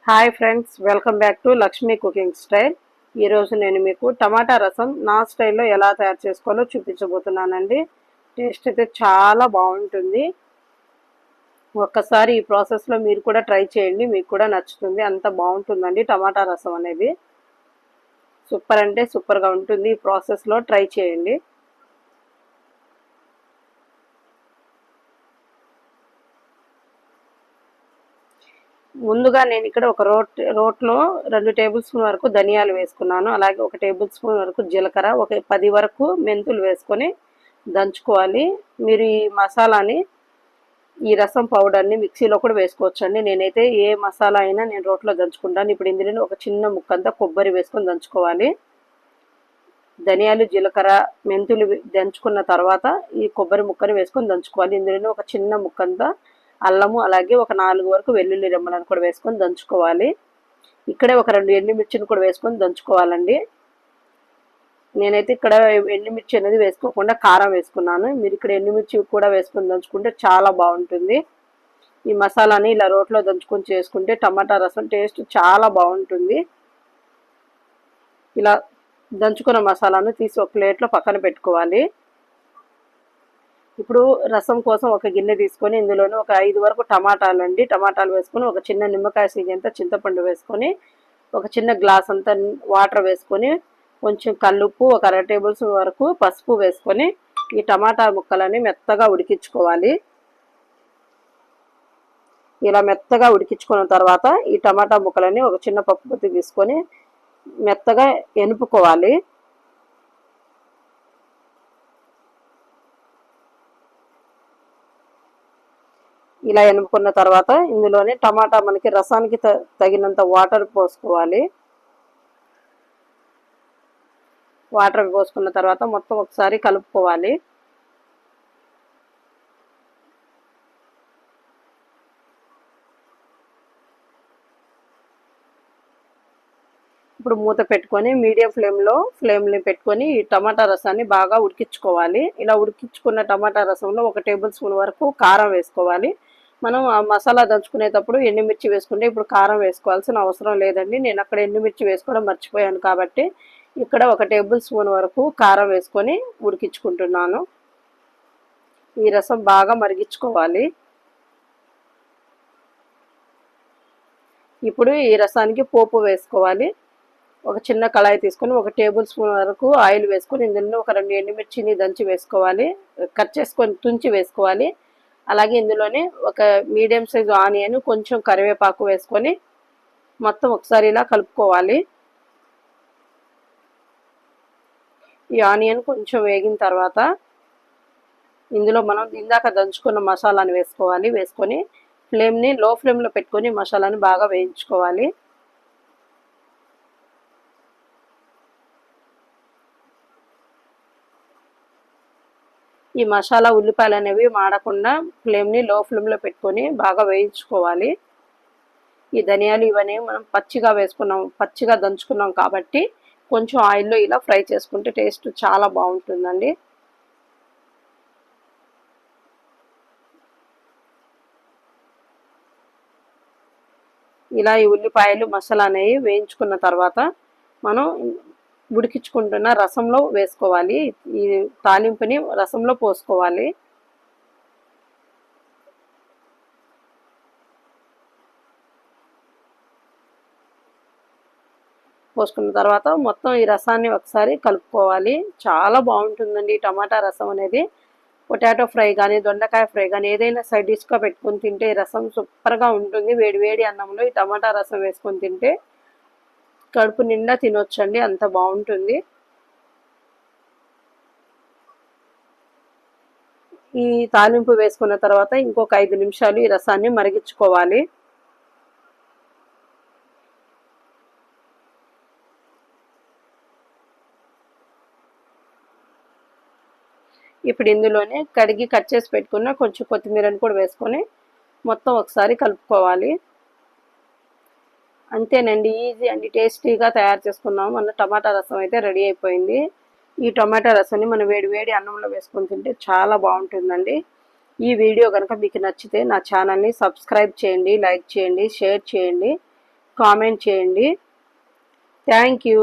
Hi friends, welcome back to Lakshmi cooking style. ఈరోజు నేను మీకు టమాటా రసం నా స్టైల్లో ఎలా తయారు చేసుకోవాలో చూపించబోతున్నానండి. టేస్ట్ అయితే చాలా బాగుంటుంది. ఒక్కసారి ఈ ప్రాసెస్లో మీరు కూడా ట్రై చేయండి, మీకు కూడా నచ్చుతుంది. అంత బాగుంటుందండి టమాటా రసం అనేది. సూపర్ అంటే సూపర్గా ఉంటుంది. ఈ ప్రాసెస్లో ట్రై చేయండి. ముందుగా నేను ఇక్కడ ఒక రోట్లో 2 టేబుల్ స్పూన్ వరకు ధనియాలు వేసుకున్నాను. అలాగే 1 టేబుల్ స్పూన్ వరకు జీలకర్ర, ఒక 10 వరకు మెంతులు వేసుకొని దంచుకోవాలి. మీరు ఈ మసాలాని, ఈ రసం పౌడర్ని మిక్సీలో కూడా వేసుకోవచ్చండి. నేనైతే ఏ మసాలా అయినా నేను రోట్లో దంచుకుంటాను. ఇప్పుడు ఇందులో ఒక చిన్న ముక్కంతా కొబ్బరి వేసుకొని దంచుకోవాలి. ధనియాలు, జీలకర్ర, మెంతులు దంచుకున్న తర్వాత ఈ కొబ్బరి ముక్కని వేసుకొని దంచుకోవాలి. ఇందులో ఒక చిన్న ముక్కంతా అల్లము, అలాగే ఒక 4 వరకు వెల్లుల్లి రెమ్మలను కూడా వేసుకొని దంచుకోవాలి. ఇక్కడే ఒక 2 ఎండుమిర్చిని కూడా వేసుకొని దంచుకోవాలండి. నేనైతే ఇక్కడ ఎండుమిర్చి అనేది వేసుకోకుండా కారం వేసుకున్నాను. మీరు ఇక్కడ ఎండుమిర్చి కూడా వేసుకొని దంచుకుంటే చాలా బాగుంటుంది. ఈ మసాలాని ఇలా రోట్లో దంచుకొని చేసుకుంటే టమాటా రసం టేస్ట్ చాలా బాగుంటుంది. ఇలా దంచుకున్న మసాలాను తీసి ఒక ప్లేట్లో పక్కన పెట్టుకోవాలి. ఇప్పుడు రసం కోసం ఒక గిన్నె తీసుకొని ఇందులోనే ఒక 5 వరకు టమాటాలు వేసుకొని, ఒక చిన్న నిమ్మకాయ సీజంతా చింతపండు వేసుకొని, ఒక చిన్న గ్లాస్ అంతా వాటర్ వేసుకొని, కొంచెం కల్లుప్పు, ఒక 1/2 టేబుల్ స్పూన్ వరకు పసుపు వేసుకొని ఈ టమాటా ముక్కలని మెత్తగా ఉడికించుకోవాలి. ఇలా మెత్తగా ఉడికించుకున్న తర్వాత ఈ టమాటా ముక్కలని ఒక చిన్న పప్పు గుత్తి తీసుకొని మెత్తగా ఎనుపుకోవాలి. ఇలా ఎనుపుకున్న తర్వాత ఇందులోనే టమాటా మనకి రసానికి తగినంత వాటర్ పోసుకోవాలి. వాటర్ పోసుకున్న తర్వాత మొత్తం ఒకసారి కలుపుకోవాలి. ఇప్పుడు మూత పెట్టుకొని మీడియం ఫ్లేమ్ని పెట్టుకొని ఈ టమాటా రసాన్ని బాగా ఉడికించుకోవాలి. ఇలా ఉడికించుకున్న టమాటా రసంలో 1 టేబుల్ స్పూన్ వరకు కారం వేసుకోవాలి. మనం ఆ మసాలా దంచుకునేటప్పుడు ఎండుమిర్చి వేసుకుంటే ఇప్పుడు కారం వేసుకోవాల్సిన అవసరం లేదండి. నేను అక్కడ ఎండుమిర్చి వేసుకోవడం మర్చిపోయాను కాబట్టి ఇక్కడ 1 టేబుల్ స్పూన్ వరకు కారం వేసుకొని ఉడికించుకుంటున్నాను. ఈ రసం బాగా మరిగించుకోవాలి. ఇప్పుడు ఈ రసానికి పోపు వేసుకోవాలి. ఒక చిన్న కళాయి తీసుకొని 1 టేబుల్ స్పూన్ వరకు ఆయిల్ వేసుకొని ఇందులో ఒక 2 ఎండుమిర్చిని దంచి వేసుకోవాలి, కట్ చేసుకొని తుంచి వేసుకోవాలి. అలాగే ఇందులోనే ఒక మీడియం సైజు ఆనియన్, కొంచెం కరివేపాకు వేసుకొని మొత్తం ఒకసారి ఇలా కలుపుకోవాలి. ఈ ఆనియన్ కొంచెం వేగిన తర్వాత ఇందులో మనం ఇందాక దంచుకున్న మసాలాని వేసుకోవాలి. వేసుకొని ఫ్లేమ్ని లో ఫ్లేమ్లో పెట్టుకొని మసాలాని బాగా వేయించుకోవాలి. ఈ మసాలా ఉల్లిపాయలు అనేవి మాడకుండా ఫ్లేమ్ని లో ఫ్లేమ్లో పెట్టుకొని బాగా వేయించుకోవాలి. ఈ ధనియాలు ఇవన్నీ మనం పచ్చిగా దంచుకున్నాం కాబట్టి కొంచెం ఆయిల్లో ఇలా ఫ్రై చేసుకుంటే టేస్ట్ చాలా బాగుంటుందండి. ఇలా ఈ ఉల్లిపాయలు మసాలా అనేవి వేయించుకున్న తర్వాత మనం ఉడికించుకుంటున్న రసంలో వేసుకోవాలి. ఈ తాలింపుని రసంలో పోసుకోవాలి. పోసుకున్న తర్వాత మొత్తం ఈ రసాన్ని ఒకసారి కలుపుకోవాలి. చాలా బాగుంటుందండి టమాటా రసం అనేది. పొటాటో ఫ్రై కానీ, దొండకాయ ఫ్రై కానీ ఏదైనా సైడ్ డిష్గా పెట్టుకొని తింటే ఈ రసం సూపర్గా ఉంటుంది. వేడి వేడి అన్నంలో ఈ టమాటా రసం వేసుకొని తింటే కడుపు నిండా తినొచ్చండి, అంత బాగుంటుంది. ఈ తాలింపు వేసుకున్న తర్వాత ఇంకొక 5 నిమిషాలు ఈ రసాన్ని మరిగించుకోవాలి. ఇప్పుడు ఇందులోనే కడిగి కట్ చేసి పెట్టుకున్న కొంచెం కొత్తిమీరని కూడా వేసుకొని మొత్తం ఒకసారి కలుపుకోవాలి. అంతేనండి, ఈజీ అండి, టేస్టీగా తయారు చేసుకున్నాము. మన టమాటా రసం అయితే రెడీ అయిపోయింది. ఈ టమాటా రసాన్ని మనం వేడి వేడి అన్నంలో వేసుకొని తింటే చాలా బాగుంటుందండి. ఈ వీడియో కనుక మీకు నచ్చితే నా ఛానల్ని సబ్స్క్రైబ్ చేయండి, లైక్ చేయండి, షేర్ చేయండి. కామెంట్ చేయండి. Thank you.